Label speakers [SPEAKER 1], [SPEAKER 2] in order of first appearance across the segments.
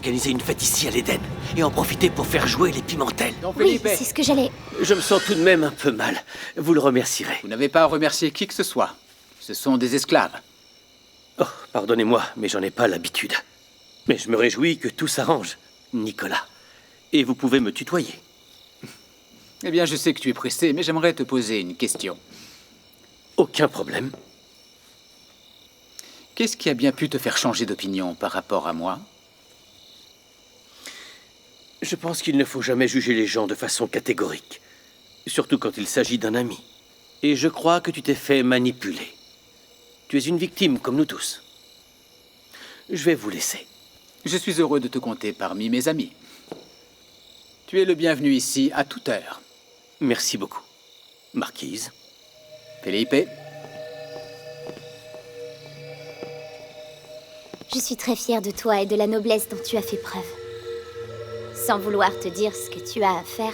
[SPEAKER 1] organiser une fête ici à l'Éden et en profiter pour faire jouer les pimentelles.
[SPEAKER 2] Non,
[SPEAKER 3] Oui,
[SPEAKER 2] Felipe,
[SPEAKER 3] c'est ce que j'allais...
[SPEAKER 1] Je me sens tout de même un peu mal. Vous le remercierez.
[SPEAKER 2] vous n'avez pas à remercier qui que ce soit. Ce sont des esclaves.
[SPEAKER 1] Oh, pardonnez-moi, mais j'en ai pas l'habitude. Mais je me réjouis que tout s'arrange, Nicolas. Et vous pouvez me tutoyer.
[SPEAKER 2] Eh bien, je sais que tu es pressé, mais j'aimerais te poser une question.
[SPEAKER 1] Aucun problème.
[SPEAKER 2] Qu'est-ce qui a bien pu te faire changer d'opinion par rapport à moi?
[SPEAKER 1] Je pense qu'il ne faut jamais juger les gens de façon catégorique. Surtout quand il s'agit d'un ami. Et je crois que tu t'es fait manipuler. Tu es une victime comme nous tous. Je vais vous laisser.
[SPEAKER 2] Je suis heureux de te compter parmi mes amis. Tu es le bienvenu ici à toute heure.
[SPEAKER 1] Merci beaucoup. Marquise.
[SPEAKER 2] Felipe,
[SPEAKER 3] Je suis très fière de toi et de la noblesse dont tu as fait preuve. Sans vouloir te dire ce que tu as à faire,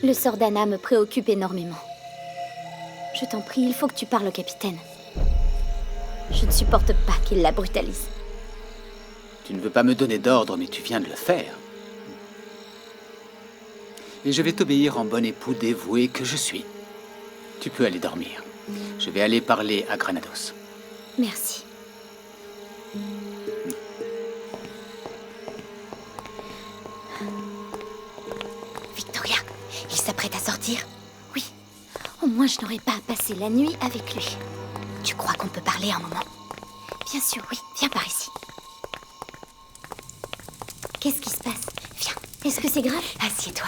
[SPEAKER 3] le sort d'Anna me préoccupe énormément. Je t'en prie, il faut que tu parles au capitaine. Je ne supporte pas qu'il la brutalise.
[SPEAKER 2] tu ne veux pas me donner d'ordre, mais tu viens de le faire. Et je vais t'obéir en bon époux dévoué que je suis. Tu peux aller dormir. Je vais aller parler à Granados.
[SPEAKER 3] Merci. Victoria, il s'apprête à sortir? Oui. Au moins, je n'aurai pas à passer la nuit avec lui. Tu crois qu'on peut parler un moment? Bien sûr, oui. Viens par ici. Qu'est-ce qui se passe? Viens. Est-ce que c'est grave? Assieds-toi.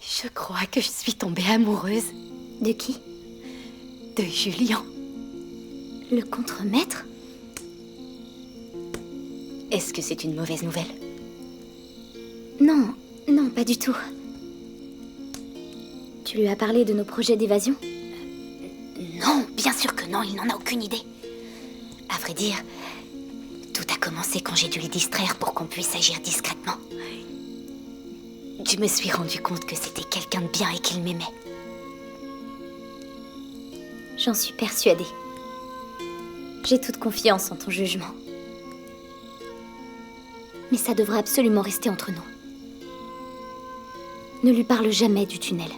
[SPEAKER 4] Je crois que je suis tombée amoureuse
[SPEAKER 3] De qui?
[SPEAKER 4] de Julien.
[SPEAKER 3] Le contremaître?
[SPEAKER 4] Est-ce que c'est une mauvaise nouvelle?
[SPEAKER 3] Non, non, pas du tout. Tu lui as parlé de nos projets d'évasion?
[SPEAKER 4] Non, bien sûr que non, il n'en a aucune idée. À vrai dire, tout a commencé quand j'ai dû le distraire pour qu'on puisse agir discrètement. Je me suis rendu compte que c'était quelqu'un de bien et qu'il m'aimait.
[SPEAKER 3] J'en suis persuadée. J'ai toute confiance en ton jugement. Mais ça devra absolument rester entre nous. Ne lui parle jamais du tunnel.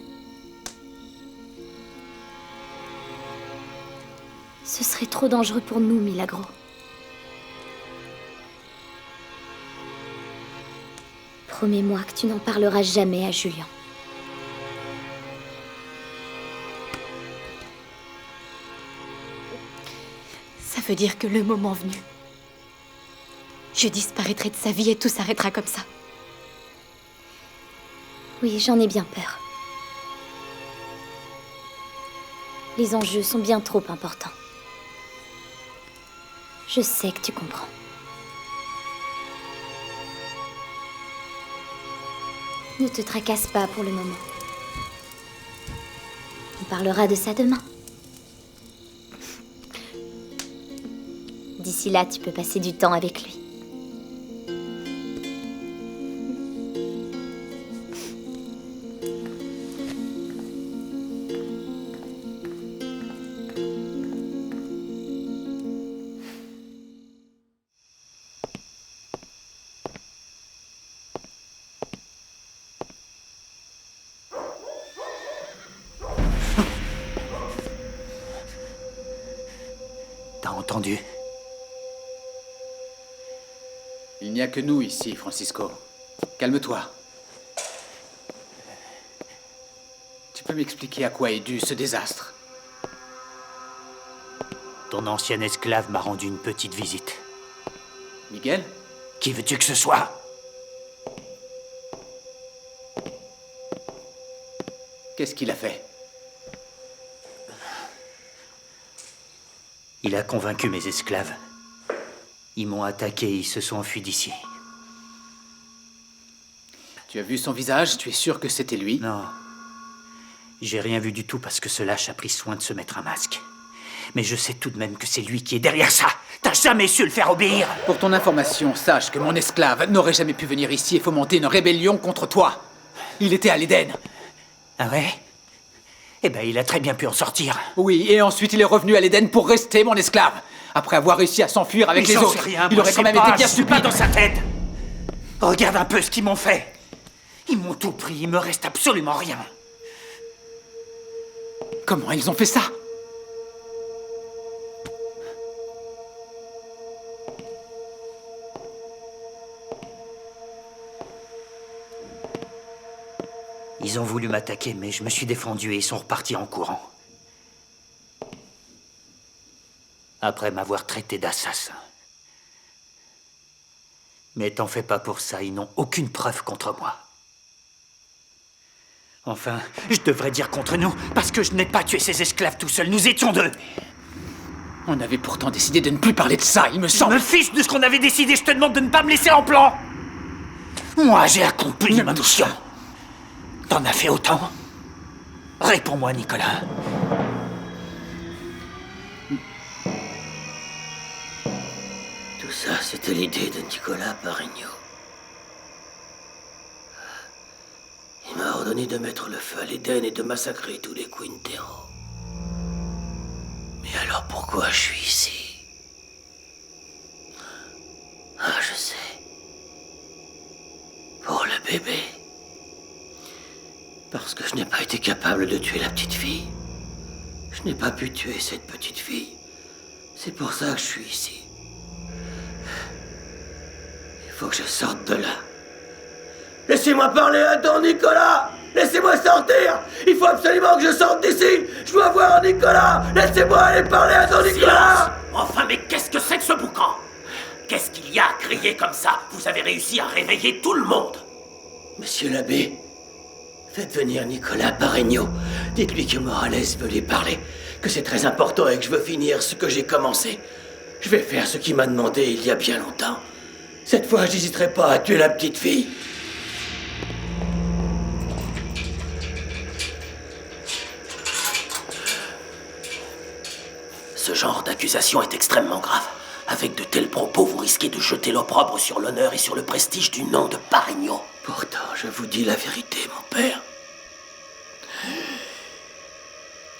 [SPEAKER 3] Ce serait trop dangereux pour nous, Milagro. Promets-moi que tu n'en parleras jamais à Julien.
[SPEAKER 4] Ça veut dire que le moment venu, je disparaîtrai de sa vie et tout s'arrêtera comme ça.
[SPEAKER 3] Oui, j'en ai bien peur. Les enjeux sont bien trop importants. Je sais que tu comprends. Ne te tracasse pas pour le moment. On parlera de ça demain. D'ici là, tu peux passer du temps avec lui.
[SPEAKER 2] T'as entendu? Il n'y a que nous ici, Francisco. Calme-toi. Tu peux m'expliquer à quoi est dû ce désastre?
[SPEAKER 5] Ton ancien esclave m'a rendu une petite visite.
[SPEAKER 2] Miguel?
[SPEAKER 5] Qui veux-tu que ce soit?
[SPEAKER 2] Qu'est-ce qu'il a fait?
[SPEAKER 5] Il a convaincu mes esclaves. Ils m'ont attaqué et ils se sont enfuis d'ici.
[SPEAKER 2] Tu as vu son visage? Tu es sûr que c'était lui?
[SPEAKER 5] Non. J'ai rien vu du tout parce que ce lâche a pris soin de se mettre un masque. Mais je sais tout de même que c'est lui qui est derrière ça. T'as jamais su le faire obéir.
[SPEAKER 2] Pour ton information, sache que mon esclave n'aurait jamais pu venir ici et fomenter une rébellion contre toi. Il était à l'Éden.
[SPEAKER 5] Ah ouais? Eh ben, il a très bien pu en sortir.
[SPEAKER 2] Oui, et ensuite il est revenu à l'Éden pour rester mon esclave. Après avoir réussi à s'enfuir avec les
[SPEAKER 5] J'en
[SPEAKER 2] autres,
[SPEAKER 5] sais rien,
[SPEAKER 2] il
[SPEAKER 5] moi,
[SPEAKER 2] aurait
[SPEAKER 5] c'est
[SPEAKER 2] quand même
[SPEAKER 5] pas-
[SPEAKER 2] été bien
[SPEAKER 5] je suis pas
[SPEAKER 2] stupide.
[SPEAKER 5] dans sa tête. Regarde un peu ce qu'ils m'ont fait. Ils m'ont tout pris, il me reste absolument rien.
[SPEAKER 2] Comment ils ont fait ça?
[SPEAKER 5] Ils ont voulu m'attaquer, mais je me suis défendu et ils sont repartis en courant. Après m'avoir traité d'assassin. Mais t'en fais pas pour ça, ils n'ont aucune preuve contre moi. Enfin, je devrais dire contre nous, parce que je n'ai pas tué ces esclaves tout seul, nous étions deux.
[SPEAKER 2] On avait pourtant décidé de ne plus parler de ça, il me
[SPEAKER 5] Je
[SPEAKER 2] semble.
[SPEAKER 5] me fiche de ce qu'on avait décidé, je te demande de ne pas me laisser en plan. Moi, j'ai accompli ma mission. T'en as fait autant? Réponds-moi, Nicolas.
[SPEAKER 1] Tout ça, c'était l'idée de Nicolas Parigno. Il m'a ordonné de mettre le feu à l'Éden et de massacrer tous les Quintero. Mais alors pourquoi je suis ici? Ah, je sais. Pour le bébé. Parce que je n'ai pas été capable de tuer la petite fille. Je n'ai pas pu tuer cette petite fille. C'est pour ça que je suis ici. Il faut que je sorte de là. Laissez-moi parler à Don Nicolas! Laissez-moi sortir! Il faut absolument que je sorte d'ici! Je dois voir Nicolas! Laissez-moi aller parler à Don Nicolas!
[SPEAKER 6] Enfin, mais qu'est-ce que c'est que ce boucan? Qu'est-ce qu'il y a à crier comme ça? Vous avez réussi à réveiller tout le monde.
[SPEAKER 1] Monsieur l'abbé, faites venir Nicolas Parigno. Dites-lui que Morales veut lui parler, que c'est très important et que je veux finir ce que j'ai commencé. Je vais faire ce qu'il m'a demandé il y a bien longtemps. Cette fois, j'hésiterai pas à tuer la petite fille.
[SPEAKER 6] Ce genre d'accusation est extrêmement grave. Avec de tels propos, vous risquez de jeter l'opprobre sur l'honneur et sur le prestige du nom de Parigno.
[SPEAKER 1] Pourtant, je vous dis la vérité, mon père.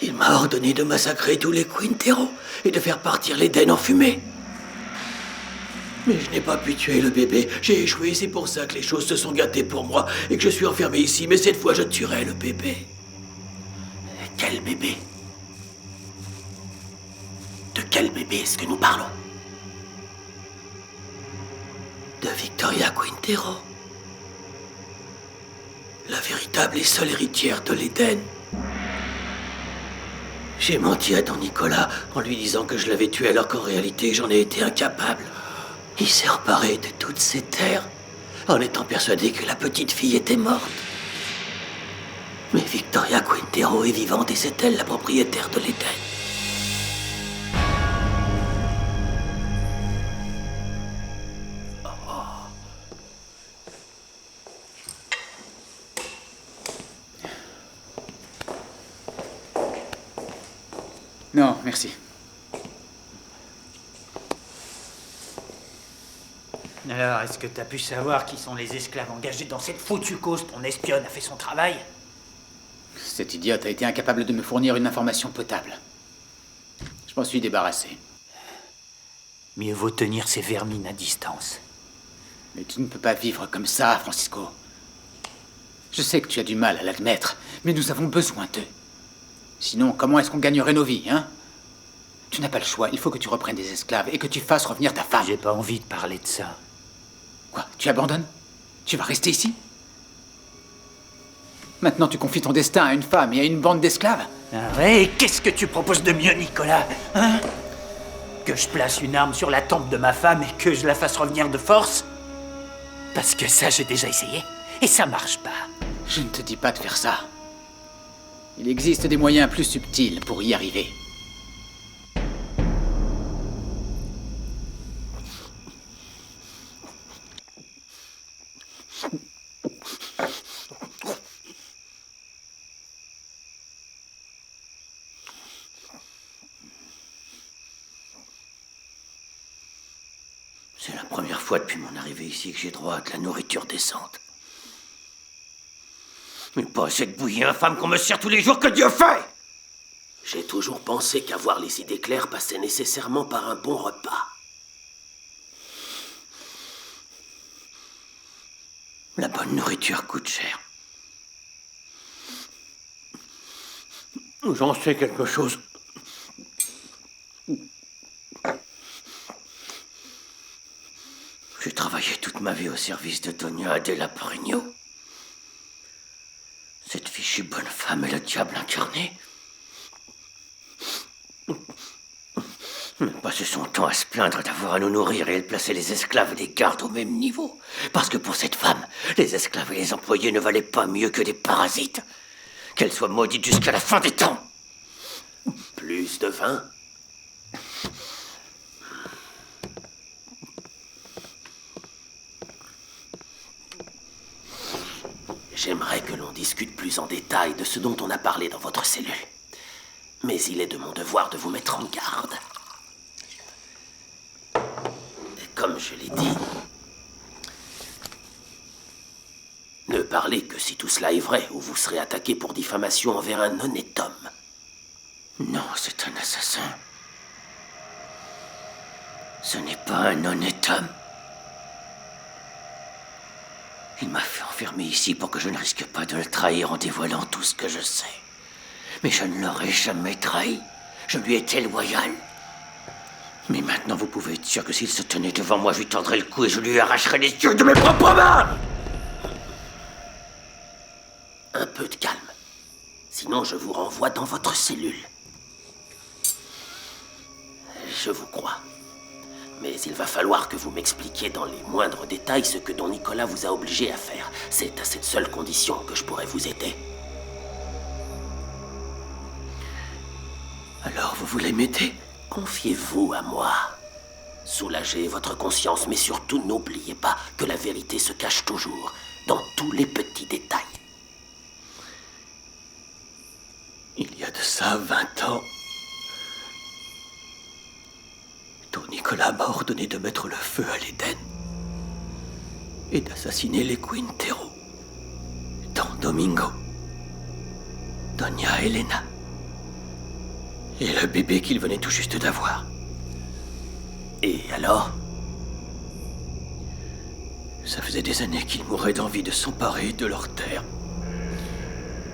[SPEAKER 1] Il m'a ordonné de massacrer tous les Quintero et de faire partir l'Éden en fumée. Mais je n'ai pas pu tuer le bébé. J'ai échoué, c'est pour ça que les choses se sont gâtées pour moi et que je suis enfermé ici. Mais cette fois, je tuerai le bébé.
[SPEAKER 6] Quel bébé? De quel bébé est-ce que nous parlons?
[SPEAKER 1] De Victoria Quintero. La véritable et seule héritière de l'Éden. J'ai menti à Don Nicolas en lui disant que je l'avais tué alors qu'en réalité j'en ai été incapable. Il s'est emparé de toutes ces terres en étant persuadé que la petite fille était morte. Mais Victoria Quintero est vivante et c'est elle la propriétaire de l'Éden.
[SPEAKER 2] Non, merci.
[SPEAKER 5] Alors, est-ce que t'as pu savoir qui sont les esclaves engagés dans cette foutue cause? Ton espionne a fait son travail?
[SPEAKER 2] Cette idiote a été incapable de me fournir une information potable. Je m'en suis débarrassé.
[SPEAKER 5] Mieux vaut tenir ces vermines à distance.
[SPEAKER 2] Mais tu ne peux pas vivre comme ça, Francisco. Je sais que tu as du mal à l'admettre, mais nous avons besoin d'eux. Sinon, comment est-ce qu'on gagnerait nos vies, hein? Tu n'as pas le choix, il faut que tu reprennes des esclaves et que tu fasses revenir ta femme.
[SPEAKER 5] J'ai pas envie de parler de ça.
[SPEAKER 2] Quoi? Tu abandonnes? Tu vas rester ici? Maintenant, tu confies ton destin à une femme et à une bande d'esclaves?
[SPEAKER 5] Ah ouais, et qu'est-ce que tu proposes de mieux, Nicolas? Hein? Que je place une arme sur la tempe de ma femme et que je la fasse revenir de force? Parce que ça, j'ai déjà essayé, et ça marche pas.
[SPEAKER 2] Je ne te dis pas de faire ça. Il existe des moyens plus subtils pour y arriver.
[SPEAKER 1] C'est la première fois depuis mon arrivée ici que j'ai droit à de la nourriture décente. Mais pas cette bouillie infâme qu'on me sert tous les jours que Dieu fait!
[SPEAKER 6] J'ai toujours pensé qu'avoir les idées claires passait nécessairement par un bon repas.
[SPEAKER 1] La bonne nourriture coûte cher. J'en sais quelque chose. J'ai travaillé toute ma vie au service de Donia Adela Perigno. Cette fichue bonne femme est le diable incarné. Elle passait son temps à se plaindre d'avoir à nous nourrir et elle plaçait les esclaves et les gardes au même niveau. Parce que pour cette femme, les esclaves et les employés ne valaient pas mieux que des parasites. Qu'elle soit maudite jusqu'à la fin des temps.
[SPEAKER 6] Plus de vin? J'aimerais que l'on discute plus en détail de ce dont on a parlé dans votre cellule. Mais il est de mon devoir de vous mettre en garde. Comme je l'ai dit, ne parlez que si tout cela est vrai, ou vous serez attaqué pour diffamation envers un honnête homme.
[SPEAKER 1] Non, c'est un assassin. Ce n'est pas un honnête homme. Il m'a fait enfermer ici pour que je ne risque pas de le trahir en dévoilant tout ce que je sais. Mais je ne l'aurais jamais trahi. Je lui étais loyal. Mais maintenant, vous pouvez être sûr que s'il se tenait devant moi, je lui tordrais le cou et je lui arracherais les yeux de mes propres mains.
[SPEAKER 6] Un peu de calme. Sinon, je vous renvoie dans votre cellule. Je vous crois. Mais il va falloir que vous m'expliquiez dans les moindres détails ce que Don Nicolas vous a obligé à faire. C'est à cette seule condition que je pourrais vous aider.
[SPEAKER 1] Alors, vous voulez m'aider?
[SPEAKER 6] Confiez-vous à moi. Soulagez votre conscience, mais surtout n'oubliez pas que la vérité se cache toujours, dans tous les petits détails.
[SPEAKER 1] Il y a de ça 20 ans, Don Nicolas m'a ordonné de mettre le feu à l'Éden et d'assassiner les Quintero, Don Domingo, Doña Elena et le bébé qu'il venait tout juste d'avoir.
[SPEAKER 6] Et alors?
[SPEAKER 1] Ça faisait des années qu'ils mouraient d'envie de s'emparer de leur terre.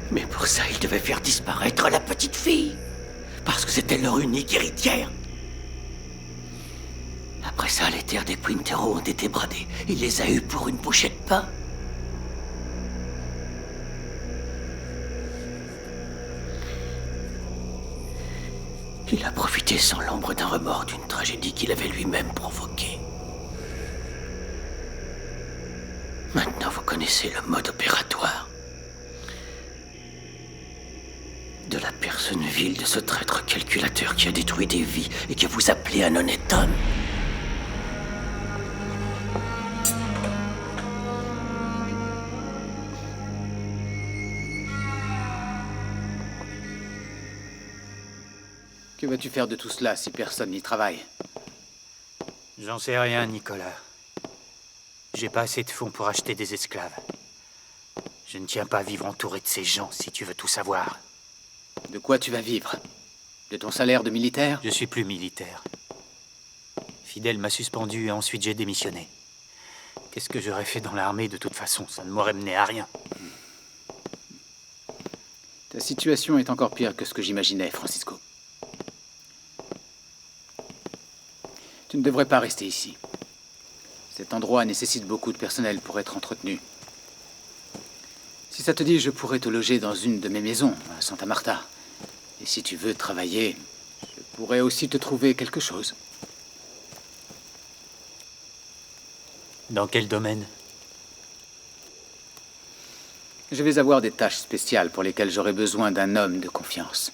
[SPEAKER 1] Mais pour ça, ils devaient faire disparaître la petite fille, parce que c'était leur unique héritière. Après ça, les terres des Quintero ont été bradées. Il les a eues pour une bouchée de pain. Il a profité sans l'ombre d'un remords d'une tragédie qu'il avait lui-même provoquée. Maintenant, vous connaissez le mode opératoire de la personne vile de ce traître calculateur qui a détruit des vies et que vous appelez un honnête homme.
[SPEAKER 2] Que vas-tu faire de tout cela si personne n'y travaille?
[SPEAKER 5] J'en sais rien, Nicolas. J'ai pas assez de fonds pour acheter des esclaves. Je ne tiens pas à vivre entouré de ces gens, si tu veux tout savoir.
[SPEAKER 2] De quoi tu vas vivre? De ton salaire de militaire?
[SPEAKER 5] Je suis plus militaire. Fidel m'a suspendu et ensuite j'ai démissionné. Qu'est-ce que j'aurais fait dans l'armée de toute façon? Ça ne m'aurait mené à rien.
[SPEAKER 2] Ta situation est encore pire que ce que j'imaginais, Francisco. Tu ne devrais pas rester ici. Cet endroit nécessite beaucoup de personnel pour être entretenu. Si ça te dit, je pourrais te loger dans une de mes maisons, à Santa Marta. Et si tu veux travailler, je pourrais aussi te trouver quelque chose.
[SPEAKER 5] Dans quel domaine?
[SPEAKER 2] Je vais avoir des tâches spéciales pour lesquelles j'aurai besoin d'un homme de confiance.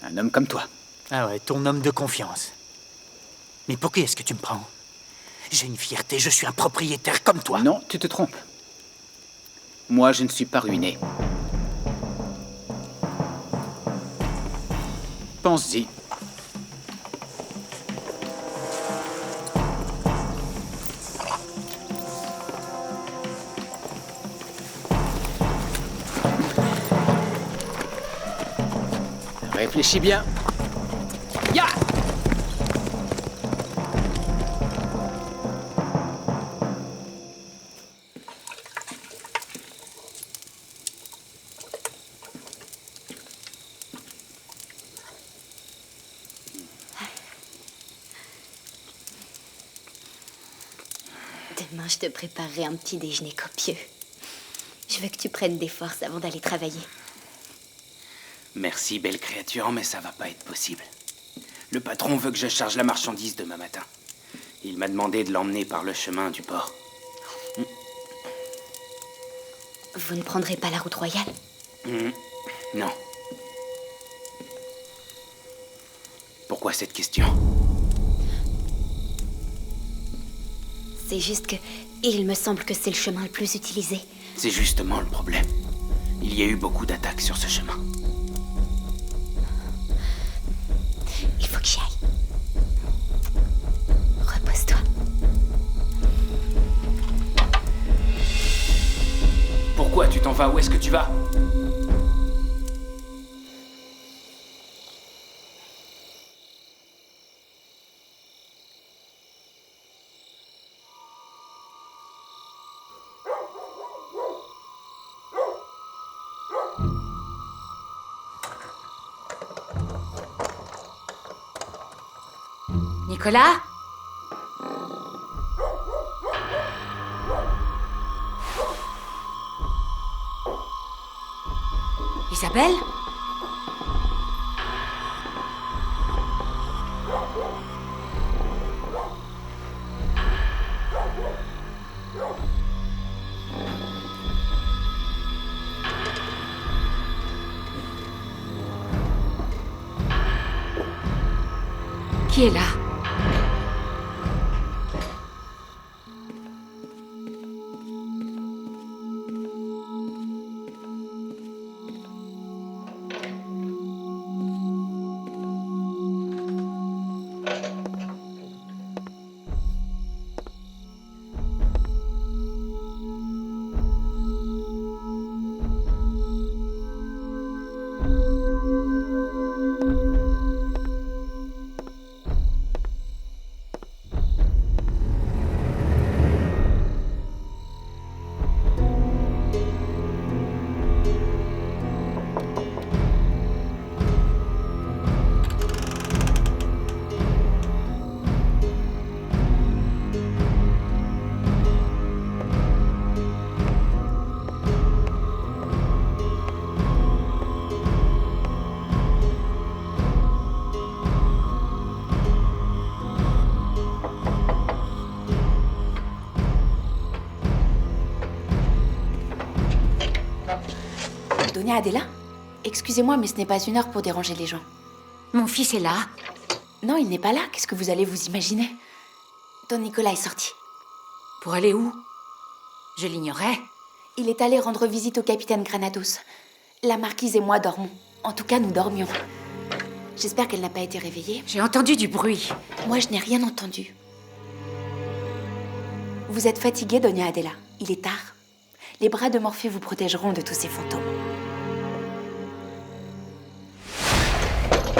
[SPEAKER 2] Un homme comme toi.
[SPEAKER 5] Ah ouais, ton homme de confiance. Mais pour qui est-ce que tu me prends? J'ai une fierté, je suis un propriétaire comme toi.
[SPEAKER 2] Non, tu te trompes. Moi, je ne suis pas ruiné. Pense-y. Réfléchis bien. Ya!
[SPEAKER 4] Demain, je te préparerai un petit déjeuner copieux. Je veux que tu prennes des forces avant d'aller travailler.
[SPEAKER 7] Merci, belle créature, mais ça va pas être possible. Le patron veut que je charge la marchandise demain matin. Il m'a demandé de l'emmener par le chemin du port.
[SPEAKER 4] Vous ne prendrez pas la route royale?
[SPEAKER 7] Non. Pourquoi cette question?
[SPEAKER 4] C'est juste que... il me semble que c'est le chemin le plus utilisé.
[SPEAKER 7] C'est justement le problème. Il y a eu beaucoup d'attaques sur ce chemin.
[SPEAKER 4] Il faut que j'y aille. Repose-toi.
[SPEAKER 7] Pourquoi tu t'en vas? Où est-ce que tu vas?
[SPEAKER 4] Nicolas? Isabelle? Qui est là?
[SPEAKER 8] Donia Adela? Excusez-moi, mais ce n'est pas une heure pour déranger les gens.
[SPEAKER 4] Mon fils est là.
[SPEAKER 8] Non, il n'est pas là. Qu'est-ce que vous allez vous imaginer? Don Nicolas est sorti.
[SPEAKER 4] Pour aller où? Je l'ignorais.
[SPEAKER 8] Il est allé rendre visite au capitaine Granados. La marquise et moi dormons. En tout cas, nous dormions. J'espère qu'elle n'a pas été réveillée.
[SPEAKER 4] J'ai entendu du bruit.
[SPEAKER 8] Moi, je n'ai rien entendu. Vous êtes fatiguée, Donia Adela. Il est tard. Les bras de Morphée vous protégeront de tous ces fantômes.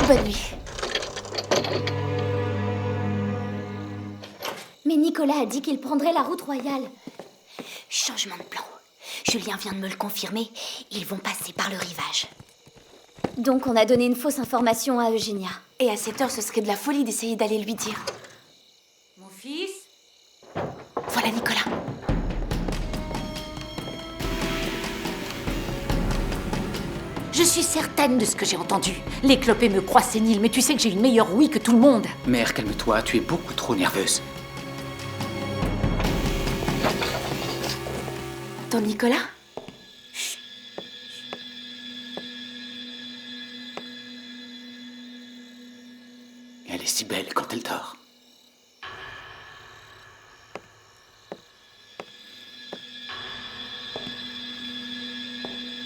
[SPEAKER 8] Bonne nuit.
[SPEAKER 3] Mais Nicolas a dit qu'il prendrait la route royale.
[SPEAKER 4] Changement de plan. Julien vient de me le confirmer. Ils vont passer par le rivage.
[SPEAKER 3] Donc on a donné une fausse information à Eugénia.
[SPEAKER 8] Et à cette heure, ce serait de la folie d'essayer d'aller lui dire.
[SPEAKER 4] Mon fils?
[SPEAKER 8] Voilà Nicolas.
[SPEAKER 4] Je suis certaine de ce que j'ai entendu. Les clopés me croient sénile, mais tu sais que j'ai une meilleure ouïe que tout le monde.
[SPEAKER 2] Mère, calme-toi, tu es beaucoup trop nerveuse.
[SPEAKER 8] Don Nicolas?
[SPEAKER 2] Elle est si belle quand elle dort.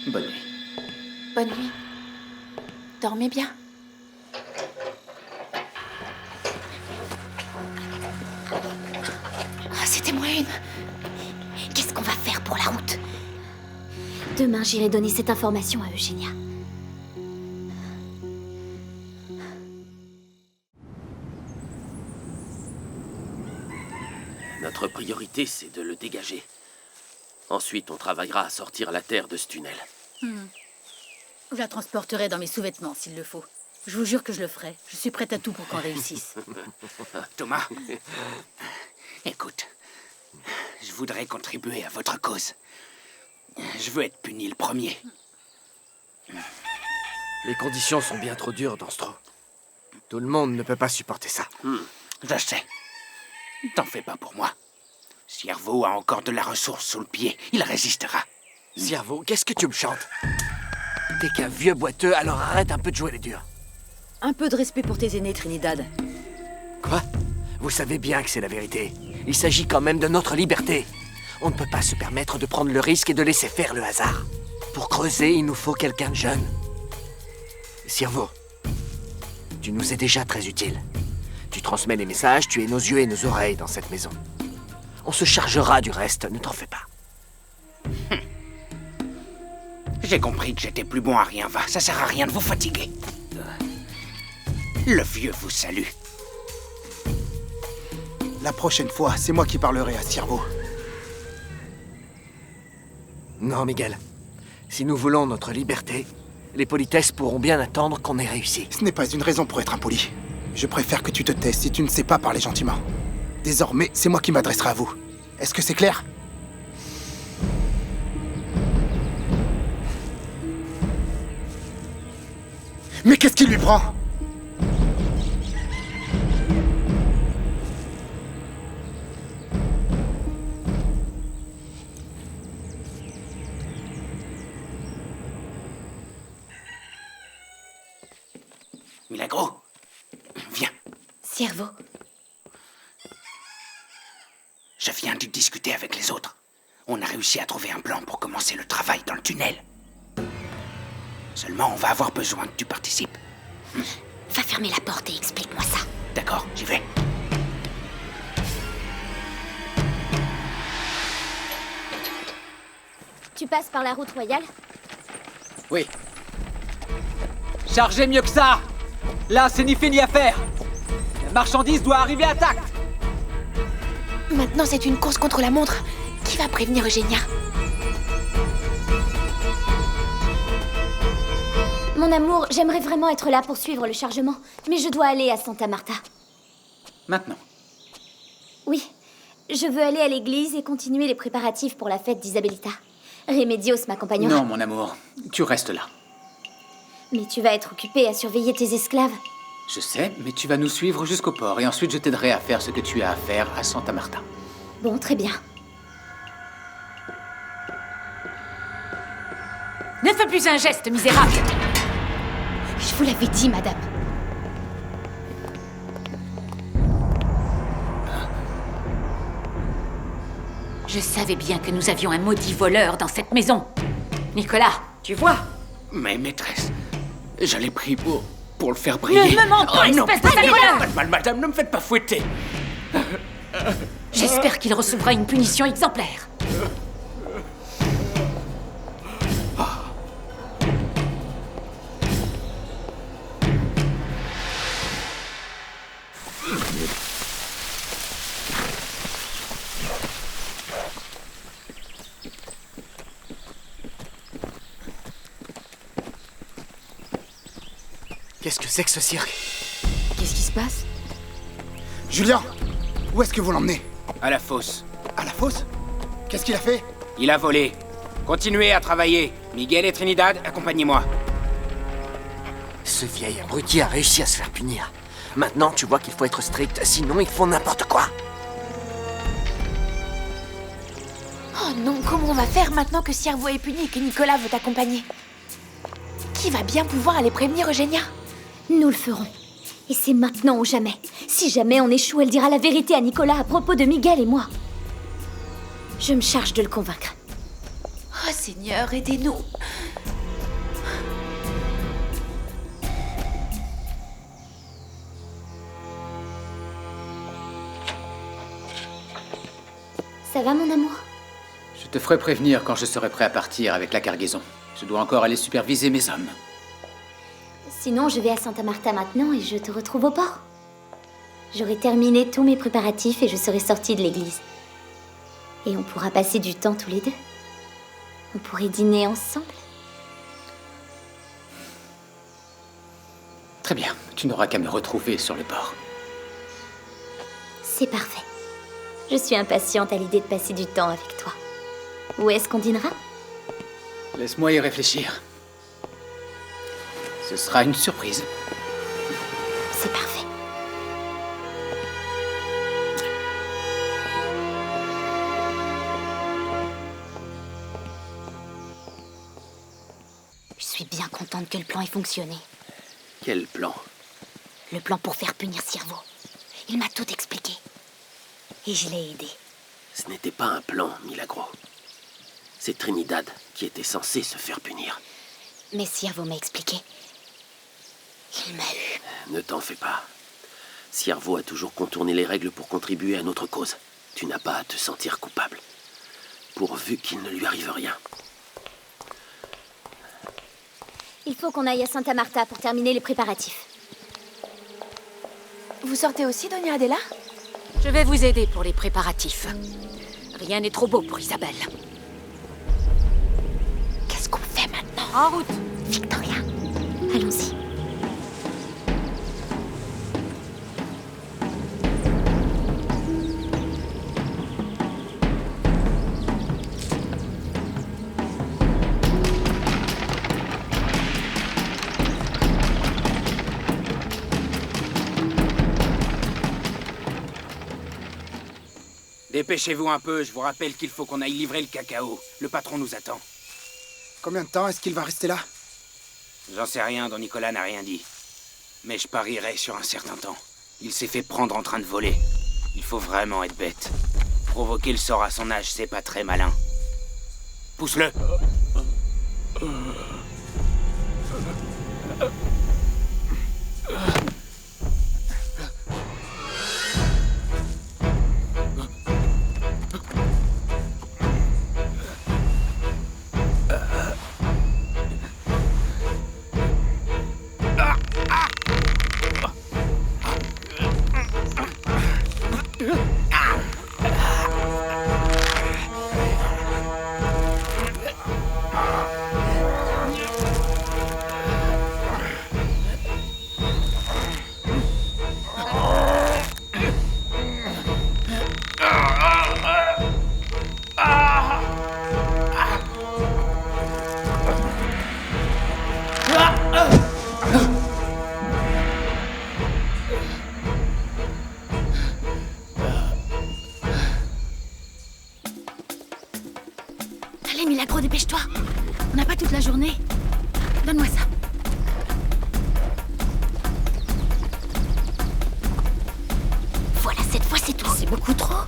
[SPEAKER 2] Bonne nuit.
[SPEAKER 8] Bonne nuit. Dormez bien. Ah, c'était moi une.
[SPEAKER 4] Qu'est-ce qu'on va faire pour la route?
[SPEAKER 3] Demain, j'irai donner cette information à Eugénia.
[SPEAKER 6] Notre priorité, c'est de le dégager. Ensuite, on travaillera à sortir la Terre de ce tunnel.
[SPEAKER 9] Je la transporterai dans mes sous-vêtements s'il le faut. Je vous jure que je le ferai. Je suis prête à tout pour qu'on réussisse.
[SPEAKER 7] Thomas, écoute, je voudrais contribuer à votre cause. Je veux être puni le premier.
[SPEAKER 10] Les conditions sont bien trop dures dans ce trou. Tout le monde ne peut pas supporter ça.
[SPEAKER 7] Je sais. T'en fais pas pour moi. Ciervo a encore de la ressource sous le pied. Il résistera.
[SPEAKER 10] Ciervo, qu'est-ce que tu me chantes? T'es qu'un vieux boiteux, alors arrête un peu de jouer les durs.
[SPEAKER 9] Un peu de respect pour tes aînés, Trinidad.
[SPEAKER 10] Quoi? Vous savez bien que c'est la vérité. Il s'agit quand même de notre liberté. On ne peut pas se permettre de prendre le risque et de laisser faire le hasard. Pour creuser, il nous faut quelqu'un de jeune. Ciervo, tu nous es déjà très utile. Tu transmets les messages, tu es nos yeux et nos oreilles dans cette maison. On se chargera du reste, ne t'en fais pas.
[SPEAKER 7] J'ai compris que j'étais plus bon à rien. Va, ça sert à rien de vous fatiguer. Le vieux vous salue.
[SPEAKER 11] La prochaine fois, c'est moi qui parlerai à Ciervo.
[SPEAKER 10] Non, Miguel. Si nous voulons notre liberté, les politesses pourront bien attendre qu'on ait réussi.
[SPEAKER 11] Ce n'est pas une raison pour être impoli. Je préfère que tu te taises si tu ne sais pas parler gentiment. Désormais, c'est moi qui m'adresserai à vous. Est-ce que c'est clair? Mais qu'est-ce qui lui prend?
[SPEAKER 7] Milagro, viens.
[SPEAKER 4] Ciervo,
[SPEAKER 7] Je viens de discuter avec les autres. On a réussi à trouver un plan pour commencer le travail dans le tunnel. Seulement, on va avoir besoin que tu participes.
[SPEAKER 4] va fermer la porte et explique-moi ça.
[SPEAKER 7] D'accord, j'y vais.
[SPEAKER 3] Tu passes par la route royale?
[SPEAKER 2] Oui. Chargez mieux que ça! Là, c'est ni fait ni à faire! La marchandise doit arriver à tact!
[SPEAKER 8] Maintenant, c'est une course contre la montre. Qui va prévenir Eugenia?
[SPEAKER 3] Mon amour, j'aimerais vraiment être là pour suivre le chargement, mais je dois aller à Santa Marta.
[SPEAKER 2] Maintenant.
[SPEAKER 3] Oui, je veux aller à l'église et continuer les préparatifs pour la fête d'Isabelita. Remedios m'accompagnera.
[SPEAKER 2] Non, mon amour. Tu restes là.
[SPEAKER 3] Mais tu vas être occupée à surveiller tes esclaves.
[SPEAKER 2] Je sais, mais tu vas nous suivre jusqu'au port et ensuite je t'aiderai à faire ce que tu as à faire à Santa Marta.
[SPEAKER 3] Bon, très bien.
[SPEAKER 9] Ne fais plus un geste, misérable!
[SPEAKER 3] Je vous l'avais dit, madame.
[SPEAKER 9] Je savais bien que nous avions un maudit voleur dans cette maison. Nicolas, tu vois?
[SPEAKER 7] Mais maîtresse, je l'ai pris pour le faire briller.
[SPEAKER 9] Ne me mens pas,
[SPEAKER 7] non,
[SPEAKER 9] espèce de sale voleur!
[SPEAKER 7] pas de mal, madame, ne me faites pas fouetter.
[SPEAKER 9] J'espère qu'il recevra une punition exemplaire.
[SPEAKER 10] Qu'est-ce que c'est que ce cirque?
[SPEAKER 9] Qu'est-ce qui se passe?
[SPEAKER 11] Julien, où est-ce que vous l'emmenez?
[SPEAKER 7] À la fosse.
[SPEAKER 11] À la fosse? Qu'est-ce qu'il a fait?
[SPEAKER 7] Il a volé. Continuez à travailler. Miguel et Trinidad, accompagnez-moi.
[SPEAKER 10] Ce vieil abruti a réussi à se faire punir. Maintenant, tu vois qu'il faut être strict, sinon ils font n'importe quoi.
[SPEAKER 8] Oh non, comment on va faire maintenant que Ciervo est puni et que Nicolas veut t'accompagner? Qui va bien pouvoir aller prévenir Eugenia?
[SPEAKER 3] Nous le ferons. Et c'est maintenant ou jamais. Si jamais on échoue, elle dira la vérité à Nicolas à propos de Miguel et moi. Je me charge de le convaincre.
[SPEAKER 8] Oh Seigneur, aidez-nous.
[SPEAKER 3] Ça va, mon amour?
[SPEAKER 2] Je te ferai prévenir quand je serai prêt à partir avec la cargaison. Je dois encore aller superviser mes hommes.
[SPEAKER 3] Sinon, je vais à Santa Marta maintenant et je te retrouve au port. J'aurai terminé tous mes préparatifs et je serai sortie de l'église. Et on pourra passer du temps tous les deux. On pourrait dîner ensemble.
[SPEAKER 2] Très bien, tu n'auras qu'à me retrouver sur le bord.
[SPEAKER 3] C'est parfait. Je suis impatiente à l'idée de passer du temps avec toi. Où est-ce qu'on dînera?
[SPEAKER 2] Laisse-moi y réfléchir. Ce sera une surprise.
[SPEAKER 3] C'est parfait.
[SPEAKER 4] Je suis bien contente que le plan ait fonctionné.
[SPEAKER 6] Quel plan?
[SPEAKER 4] Le plan pour faire punir Ciervo. Il m'a tout expliqué. Et je l'ai aidé.
[SPEAKER 6] Ce n'était pas un plan, Milagro. C'est Trinidad qui était censée se faire punir.
[SPEAKER 4] Mais Ciervo m'a expliqué. Il m'a eu.
[SPEAKER 6] Ne t'en fais pas. Ciervo a toujours contourné les règles pour contribuer à notre cause. Tu n'as pas à te sentir coupable. Pourvu qu'il ne lui arrive rien.
[SPEAKER 3] Il faut qu'on aille à Santa Marta pour terminer les préparatifs.
[SPEAKER 8] Vous sortez aussi, Doña Adela?
[SPEAKER 4] Je vais vous aider pour les préparatifs. Rien n'est trop beau pour Isabelle. Qu'est-ce qu'on fait maintenant? En route! Victoria,
[SPEAKER 3] Allons-y.
[SPEAKER 7] Dépêchez-vous un peu, je vous rappelle qu'il faut qu'on aille livrer le cacao. Le patron nous attend.
[SPEAKER 11] Combien de temps est-ce qu'il va rester là?
[SPEAKER 7] J'en sais rien, Don Nicolas n'a rien dit. Mais je parierais sur un certain temps. Il s'est fait prendre en train de voler. Il faut vraiment être bête. Provoquer le sort à son âge, c'est pas très malin. Pousse-le!
[SPEAKER 9] Allez, Milagro, dépêche-toi. On n'a pas toute la journée. Donne-moi ça.
[SPEAKER 4] Voilà, cette fois c'est tout.
[SPEAKER 9] C'est beaucoup trop.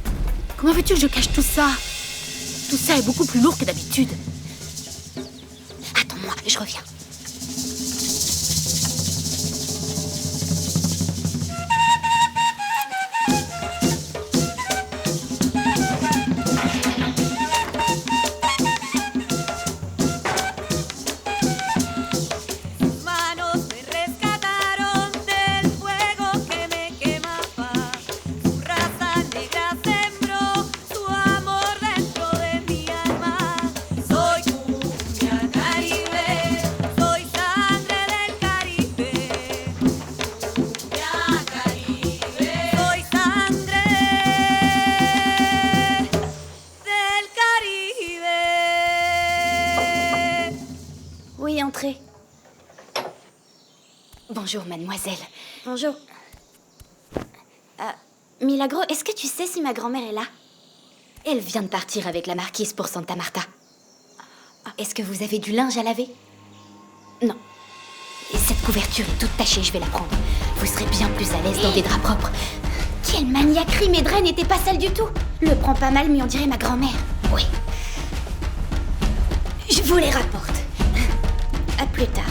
[SPEAKER 9] Comment veux-tu que je cache tout ça? Tout ça est beaucoup plus lourd que d'habitude.
[SPEAKER 4] Attends-moi, je reviens.
[SPEAKER 3] Oui, entrez.
[SPEAKER 4] Bonjour, mademoiselle.
[SPEAKER 3] Bonjour. Milagro, est-ce que tu sais si ma grand-mère est là?
[SPEAKER 4] Elle vient de partir avec la marquise pour Santa Marta. Est-ce que vous avez du linge à laver? Non. Et cette couverture est toute tachée, je vais la prendre. Vous serez bien plus à l'aise dans des draps propres.
[SPEAKER 3] Quelle maniaquerie, mes draps n'étaient pas sales du tout. Le prends pas mal, mais on dirait ma grand-mère.
[SPEAKER 4] Oui.
[SPEAKER 3] Je vous les rapporte. À plus tard.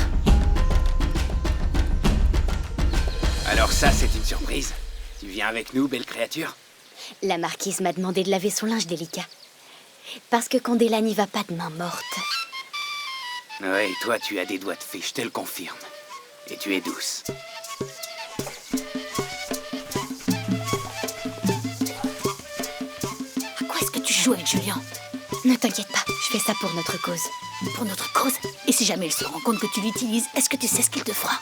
[SPEAKER 7] Alors ça, c'est une surprise. Tu viens avec nous, belle créature?
[SPEAKER 4] La marquise m'a demandé de laver son linge délicat. Parce que Candela n'y va pas de main morte.
[SPEAKER 7] Ouais, toi, tu as des doigts de fée, je te le confirme. Et tu es douce.
[SPEAKER 4] À quoi est-ce que tu joues?
[SPEAKER 9] joues avec Julien.
[SPEAKER 4] Ne t'inquiète pas, je fais ça pour notre cause.
[SPEAKER 9] Pour notre cause. Et si jamais il se rend compte que tu l'utilises, est-ce que tu sais ce qu'il te fera?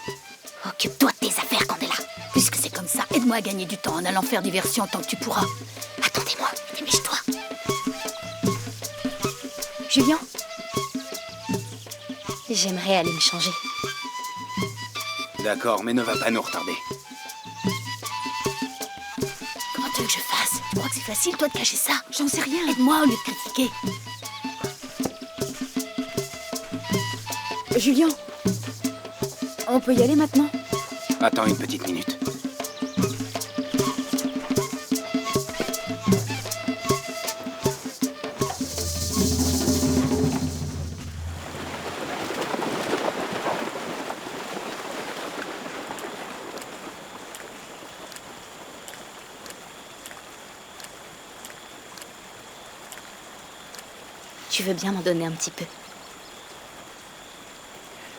[SPEAKER 4] Occupe-toi de tes affaires, Candela.
[SPEAKER 9] Puisque c'est comme ça, aide-moi à gagner du temps en allant faire diversion tant que tu pourras.
[SPEAKER 4] Attendez-moi, dépêche-toi.
[SPEAKER 3] Julien,
[SPEAKER 4] J'aimerais aller me changer.
[SPEAKER 7] D'accord, mais ne va pas nous retarder.
[SPEAKER 9] Comment tu veux que je fasse? Tu crois que c'est facile, toi, de cacher ça? J'en sais rien. Aide-moi au lieu de critiquer.
[SPEAKER 8] Julien, on peut y aller maintenant?
[SPEAKER 7] Attends une petite minute.
[SPEAKER 4] Tu veux bien m'en donner un petit peu?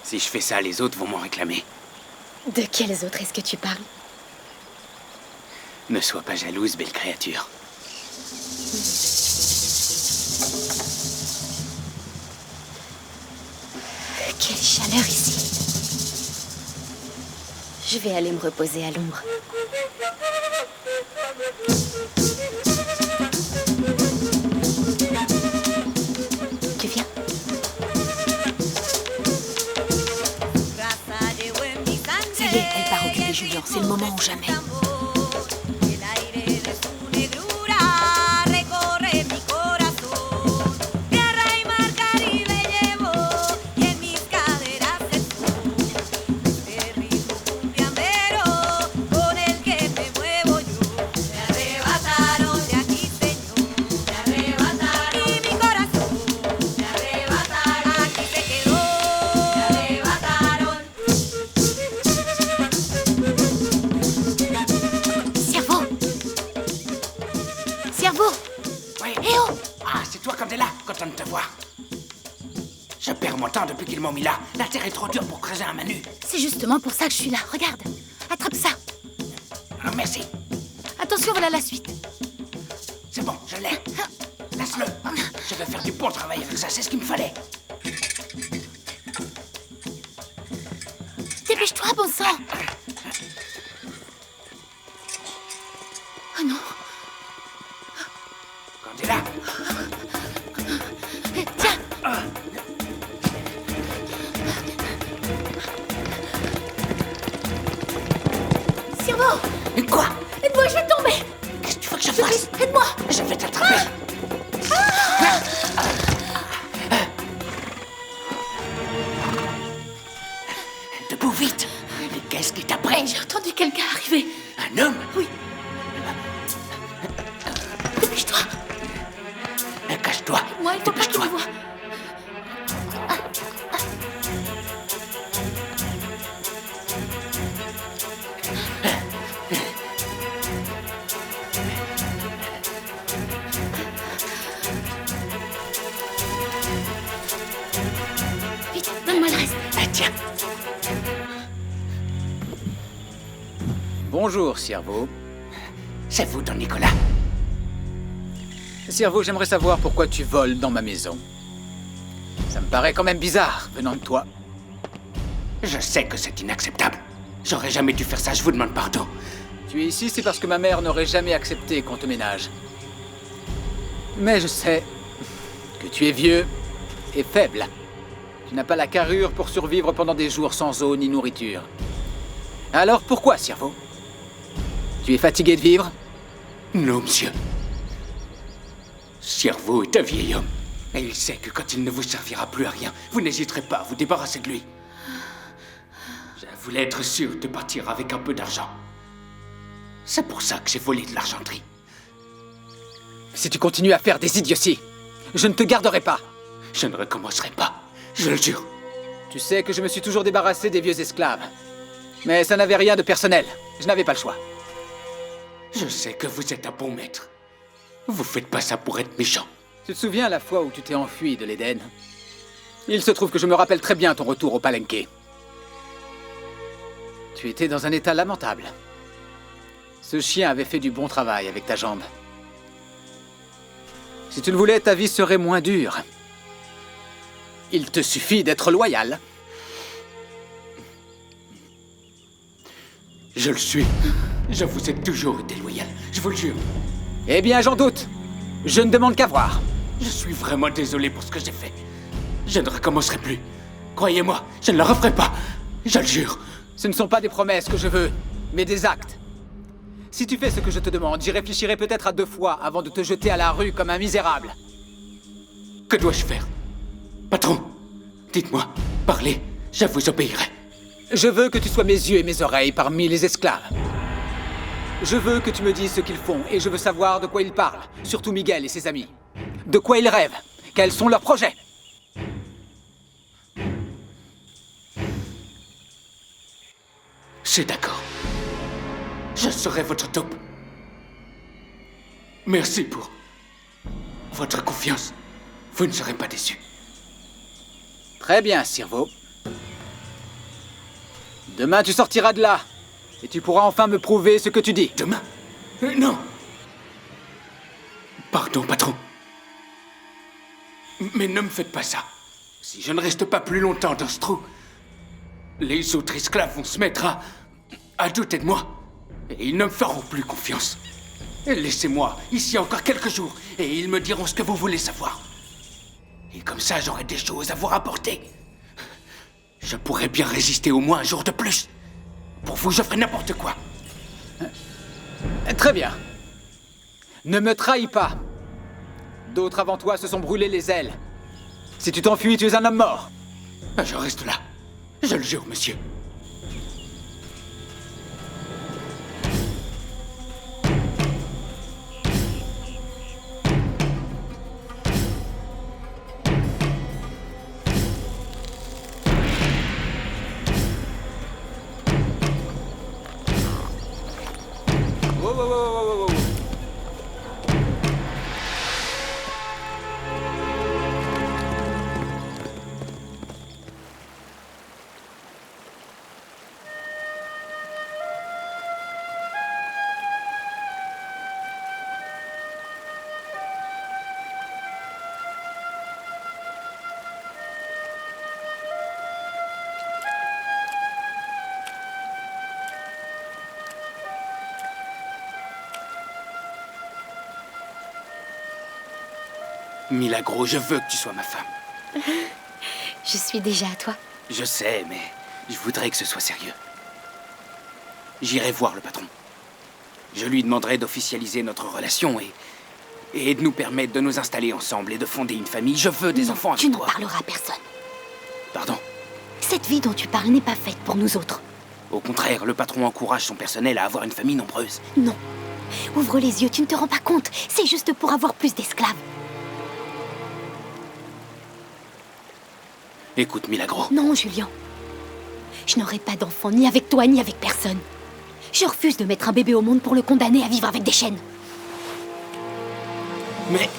[SPEAKER 7] Si je fais ça, les autres vont m'en réclamer.
[SPEAKER 4] De quels autres est-ce que tu parles?
[SPEAKER 7] Ne sois pas jalouse, belle créature.
[SPEAKER 4] Quelle chaleur ici. Je vais aller me reposer à l'ombre. Tu viens?
[SPEAKER 9] Ça y est, elle part occuper Julien. C'est le moment ou jamais.
[SPEAKER 7] Depuis qu'ils m'ont mis là, la terre est trop dure pour creuser un manu.
[SPEAKER 9] C'est justement pour ça que je suis là. Regarde. Attrape ça.
[SPEAKER 7] Ah, merci.
[SPEAKER 9] Attention, voilà la suite.
[SPEAKER 7] C'est bon, je l'ai. Laisse-le. Je vais faire du bon travail avec ça, c'est ce qu'il me fallait.
[SPEAKER 9] Dépêche-toi, bon sang. Oh non.
[SPEAKER 7] Candela.
[SPEAKER 9] Tiens. Cerveau!
[SPEAKER 7] Quoi?
[SPEAKER 9] Aide-moi, je vais tomber!
[SPEAKER 7] Qu'est-ce que tu veux que je fasse?
[SPEAKER 9] Aide-moi!
[SPEAKER 7] Je vais t'attraper! Debout, vite! Mais qu'est-ce qui t'apprête?
[SPEAKER 9] J'ai entendu quelqu'un arriver.
[SPEAKER 7] Un homme?
[SPEAKER 9] Oui. Dépêche-toi!
[SPEAKER 7] Cache-toi!
[SPEAKER 9] Moi, il faut pas qu'il me voie. Vite, donne-moi le reste.
[SPEAKER 7] Tiens!
[SPEAKER 2] Bonjour, Ciervo.
[SPEAKER 7] C'est vous, Don Nicolas?
[SPEAKER 2] Ciervo, j'aimerais savoir pourquoi tu voles dans ma maison. Ça me paraît quand même bizarre, venant de toi.
[SPEAKER 7] Je sais que c'est inacceptable. J'aurais jamais dû faire ça, je vous demande pardon.
[SPEAKER 2] Tu es ici, c'est parce que ma mère n'aurait jamais accepté qu'on te ménage. Mais je sais que tu es vieux et faible. Tu n'as pas la carrure pour survivre pendant des jours sans eau ni nourriture. Alors pourquoi, Ciervo? Tu es fatigué de vivre?
[SPEAKER 7] Non, monsieur. Ciervo est un vieil homme. Et il sait que quand il ne vous servira plus à rien, vous n'hésiterez pas à vous débarrasser de lui. Je voulais être sûr de partir avec un peu d'argent. C'est pour ça que j'ai volé de l'argenterie.
[SPEAKER 2] Si tu continues à faire des idioties, je ne te garderai pas.
[SPEAKER 7] Je ne recommencerai pas, je le jure.
[SPEAKER 2] Tu sais que je me suis toujours débarrassé des vieux esclaves. Mais ça n'avait rien de personnel. Je n'avais pas le choix.
[SPEAKER 7] Je sais que vous êtes un bon maître. Vous faites pas ça pour être méchant.
[SPEAKER 2] Tu te souviens la fois où tu t'es enfui de l'Éden? Il se trouve que je me rappelle très bien ton retour au Palenque. Tu étais dans un état lamentable. Ce chien avait fait du bon travail avec ta jambe. Si tu le voulais, ta vie serait moins dure. Il te suffit d'être loyal.
[SPEAKER 5] Je le suis. Je vous ai toujours été loyal, je vous le jure.
[SPEAKER 2] Eh bien, j'en doute. Je ne demande qu'à voir.
[SPEAKER 5] Je suis vraiment désolé pour ce que j'ai fait. Je ne recommencerai plus. Croyez-moi, je ne le referai pas. Je le jure.
[SPEAKER 2] Ce ne sont pas des promesses que je veux, mais des actes. Si tu fais ce que je te demande, j'y réfléchirai peut-être à 2 fois avant de te jeter à la rue comme un misérable.
[SPEAKER 5] Que dois-je faire? Patron, dites-moi, parlez, je vous obéirai.
[SPEAKER 2] Je veux que tu sois mes yeux et mes oreilles parmi les esclaves. Je veux que tu me dises ce qu'ils font et je veux savoir de quoi ils parlent, surtout Miguel et ses amis. De quoi ils rêvent, quels sont leurs projets.
[SPEAKER 5] C'est d'accord. Je serai votre taupe. Merci pour votre confiance. Vous ne serez pas déçus.
[SPEAKER 2] Très bien, Sirvo. Demain, tu sortiras de là. Et tu pourras enfin me prouver ce que tu dis.
[SPEAKER 5] Demain? Non. Pardon, patron. Mais ne me faites pas ça. Si je ne reste pas plus longtemps dans ce trou, les autres esclaves vont se mettre à douter de moi. Et ils ne me feront plus confiance. Laissez-moi ici encore quelques jours, et ils me diront ce que vous voulez savoir. Et comme ça, j'aurai des choses à vous rapporter. Je pourrais bien résister au moins un jour de plus. Pour vous, je ferai n'importe quoi.
[SPEAKER 2] Très bien. Ne me trahis pas. D'autres avant toi se sont brûlés les ailes. Si tu t'enfuis, tu es un homme mort.
[SPEAKER 5] Je reste là. Je le jure, monsieur. Milagro, je veux que tu sois ma femme.
[SPEAKER 4] Je suis déjà à toi.
[SPEAKER 5] Je sais, mais je voudrais que ce soit sérieux. J'irai voir le patron. Je lui demanderai d'officialiser notre relation et de nous permettre de nous installer ensemble et de fonder une famille. Je veux des enfants avec
[SPEAKER 4] Tu
[SPEAKER 5] toi.
[SPEAKER 4] ne parleras à personne.
[SPEAKER 5] Pardon?
[SPEAKER 4] Cette vie dont tu parles n'est pas faite pour nous autres.
[SPEAKER 5] Au contraire, le patron encourage son personnel à avoir une famille nombreuse.
[SPEAKER 4] Non. Ouvre les yeux, tu ne te rends pas compte. C'est juste pour avoir plus d'esclaves.
[SPEAKER 5] Écoute, Milagro.
[SPEAKER 4] Non, Julien. Je n'aurai pas d'enfant ni avec toi ni avec personne. Je refuse de mettre un bébé au monde pour le condamner à vivre avec des chaînes.
[SPEAKER 5] Mais...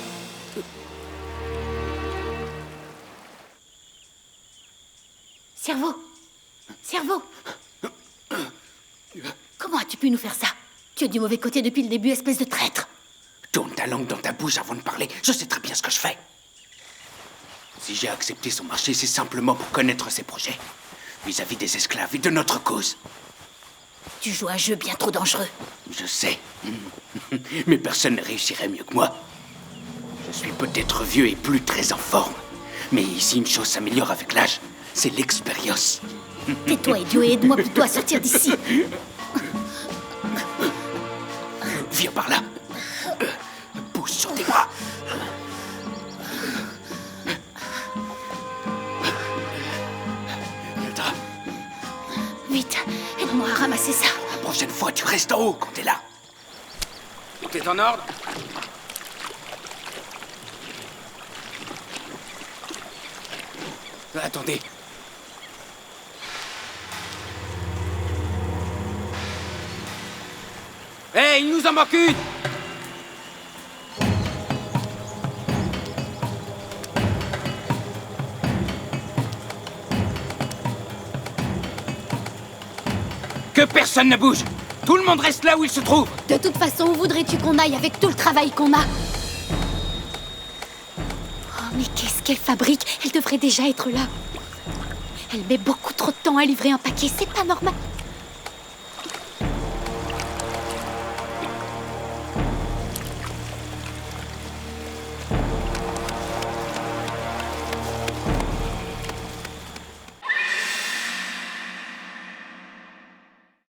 [SPEAKER 9] Cerveau! Cerveau! Comment as-tu pu nous faire ça? Tu es du mauvais côté depuis le début, espèce de traître!
[SPEAKER 5] Tourne ta langue dans ta bouche avant de parler. Je sais très bien ce que je fais. Si j'ai accepté son marché, c'est simplement pour connaître ses projets. Vis-à-vis des esclaves et de notre cause.
[SPEAKER 9] Tu joues un jeu bien trop dangereux.
[SPEAKER 5] Je sais. Mais personne ne réussirait mieux que moi. Je suis peut-être vieux et plus très en forme. Mais ici, une chose s'améliore avec l'âge. C'est l'expérience.
[SPEAKER 9] Tais-toi, idiot, et aide-moi plutôt à sortir d'ici.
[SPEAKER 5] Viens par là. Pousse sur tes bras.
[SPEAKER 9] Vite, aide-moi à ramasser ça.
[SPEAKER 5] La prochaine fois, tu restes en haut quand t'es là.
[SPEAKER 7] Tout est en ordre?
[SPEAKER 5] Attendez.
[SPEAKER 7] Hé, il nous en manque une! Que personne ne bouge! Tout le monde reste là où il se trouve!
[SPEAKER 4] De toute façon, où voudrais-tu qu'on aille avec tout le travail qu'on a? Mais qu'est-ce qu'elle fabrique? Elle devrait déjà être là. Elle met beaucoup trop de temps à livrer un paquet, c'est pas normal.